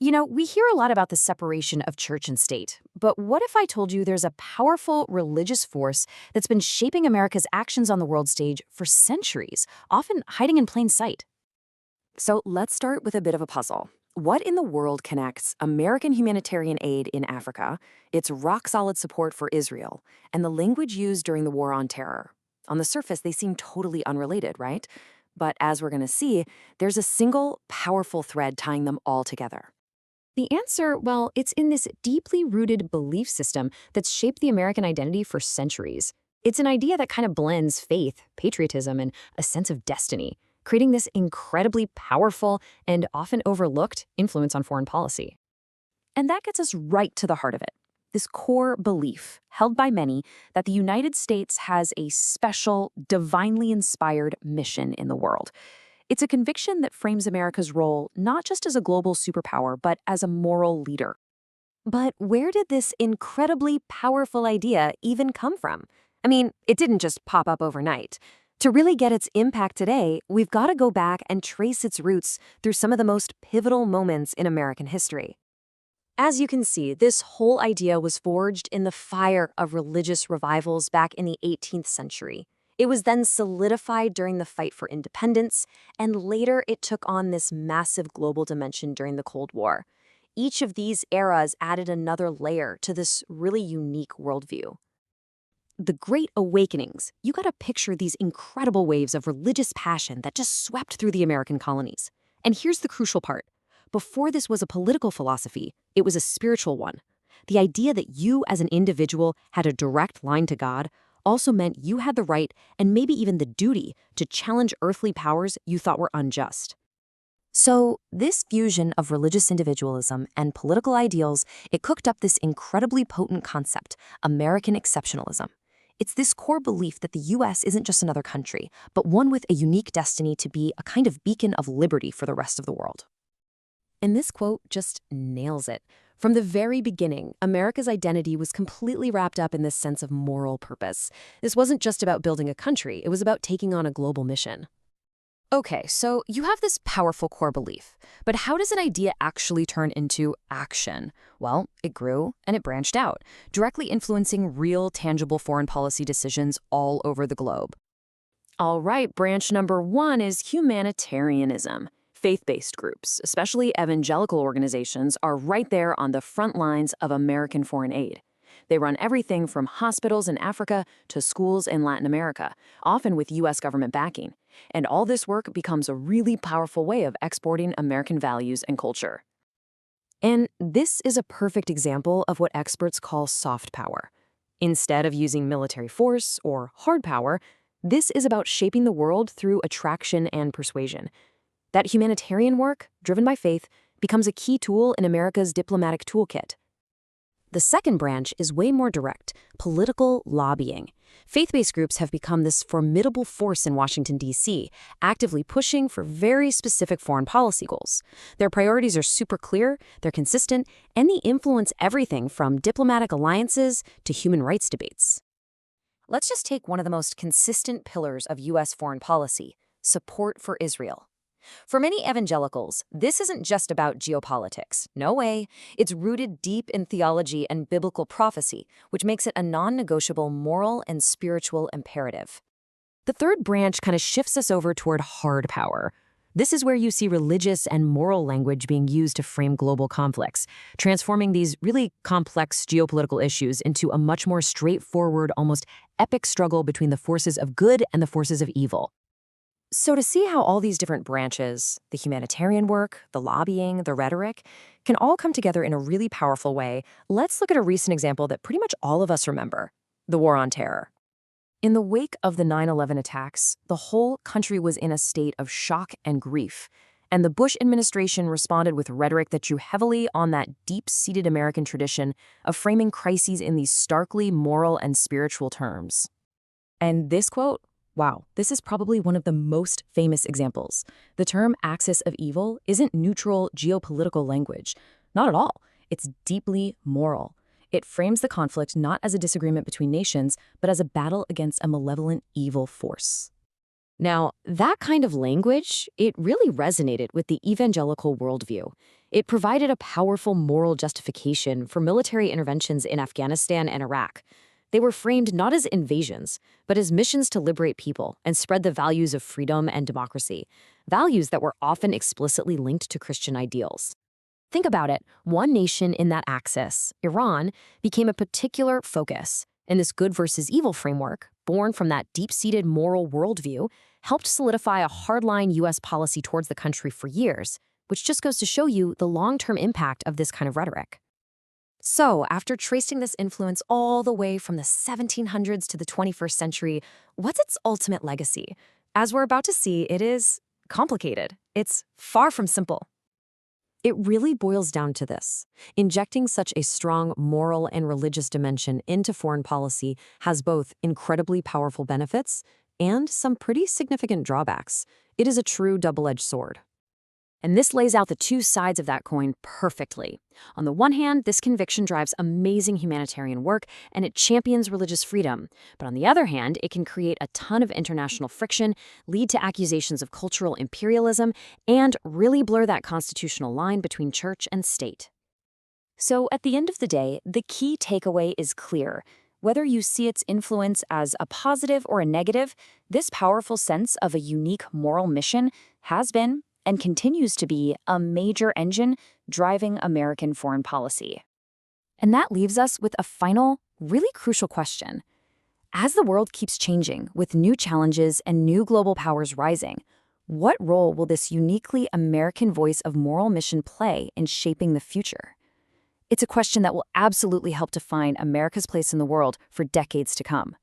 We hear a lot about the separation of church and state, but what if I told you there's a powerful religious force that's been shaping America's actions on the world stage for centuries, often hiding in plain sight? So let's start with a bit of a puzzle. What in the world connects American humanitarian aid in Africa, its rock-solid support for Israel, and the language used during the War on Terror? On the surface, they seem totally unrelated, right? But as we're going to see, there's a single, powerful thread tying them all together. The answer, well, it's in this deeply rooted belief system that's shaped the American identity for centuries. It's an idea that kind of blends faith, patriotism, and a sense of destiny, creating this incredibly powerful and often overlooked influence on foreign policy. And that gets us right to the heart of it. This core belief, held by many, that the United States has a special, divinely inspired mission in the world. It's a conviction that frames America's role not just as a global superpower, but as a moral leader. But where did this incredibly powerful idea even come from? I mean, it didn't just pop up overnight. To really get its impact today, we've got to go back and trace its roots through some of the most pivotal moments in American history. As you can see, this whole idea was forged in the fire of religious revivals back in the 18th century. It was then solidified during the fight for independence, and later it took on this massive global dimension during the Cold War. Each of these eras added another layer to this really unique worldview. The Great Awakenings, you gotta picture these incredible waves of religious passion that just swept through the American colonies. And here's the crucial part. Before this was a political philosophy, it was a spiritual one. The idea that you as an individual had a direct line to God also meant you had the right and maybe even the duty to challenge earthly powers you thought were unjust. So this fusion of religious individualism and political ideals, it cooked up this incredibly potent concept, American Exceptionalism. It's this core belief that the U.S. isn't just another country, but one with a unique destiny to be a kind of beacon of liberty for the rest of the world. And this quote just nails it. From the very beginning, America's identity was completely wrapped up in this sense of moral purpose. This wasn't just about building a country, it was about taking on a global mission. Okay, so you have this powerful core belief, but how does an idea actually turn into action? Well, it grew and it branched out, directly influencing real, tangible foreign policy decisions all over the globe. All right, branch number 1 is humanitarianism. Faith-based groups, especially evangelical organizations, are right there on the front lines of American foreign aid. They run everything from hospitals in Africa to schools in Latin America, often with U.S. government backing. And all this work becomes a really powerful way of exporting American values and culture. And this is a perfect example of what experts call soft power. Instead of using military force or hard power, this is about shaping the world through attraction and persuasion. That humanitarian work, driven by faith, becomes a key tool in America's diplomatic toolkit. The second branch is way more direct, political lobbying. Faith-based groups have become this formidable force in Washington, D.C., actively pushing for very specific foreign policy goals. Their priorities are super clear, they're consistent, and they influence everything from diplomatic alliances to human rights debates. Let's just take one of the most consistent pillars of U.S. foreign policy, support for Israel. For many evangelicals, this isn't just about geopolitics. No way. It's rooted deep in theology and biblical prophecy, which makes it a non-negotiable moral and spiritual imperative. The third branch kind of shifts us over toward hard power. This is where you see religious and moral language being used to frame global conflicts, transforming these really complex geopolitical issues into a much more straightforward, almost epic struggle between the forces of good and the forces of evil. So to see how all these different branches, the humanitarian work, the lobbying, the rhetoric, can all come together in a really powerful way, let's look at a recent example that pretty much all of us remember, the War on Terror. In the wake of the 9/11 attacks, the whole country was in a state of shock and grief, and the Bush administration responded with rhetoric that drew heavily on that deep-seated American tradition of framing crises in these starkly moral and spiritual terms. And this quote, wow, this is probably one of the most famous examples. The term axis of evil isn't neutral geopolitical language. Not at all. It's deeply moral. It frames the conflict not as a disagreement between nations, but as a battle against a malevolent evil force. Now, that kind of language, it really resonated with the evangelical worldview. It provided a powerful moral justification for military interventions in Afghanistan and Iraq. They were framed not as invasions, but as missions to liberate people and spread the values of freedom and democracy, values that were often explicitly linked to Christian ideals. Think about it. One nation in that axis, Iran, became a particular focus, and this good versus evil framework, born from that deep-seated moral worldview, helped solidify a hardline U.S. policy towards the country for years, which just goes to show you the long-term impact of this kind of rhetoric. So, after tracing this influence all the way from the 1700s to the 21st century, what's its ultimate legacy? As we're about to see, it is complicated. It's far from simple. It really boils down to this. Injecting such a strong moral and religious dimension into foreign policy has both incredibly powerful benefits and some pretty significant drawbacks. It is a true double-edged sword. And this lays out the two sides of that coin perfectly. On the one hand, this conviction drives amazing humanitarian work and it champions religious freedom. But on the other hand, it can create a ton of international friction, lead to accusations of cultural imperialism, and really blur that constitutional line between church and state. So at the end of the day, the key takeaway is clear. Whether you see its influence as a positive or a negative, this powerful sense of a unique moral mission has been and continues to be a major engine driving American foreign policy. And that leaves us with a final, really crucial question. As the world keeps changing with new challenges and new global powers rising, what role will this uniquely American voice of moral mission play in shaping the future? It's a question that will absolutely help define America's place in the world for decades to come.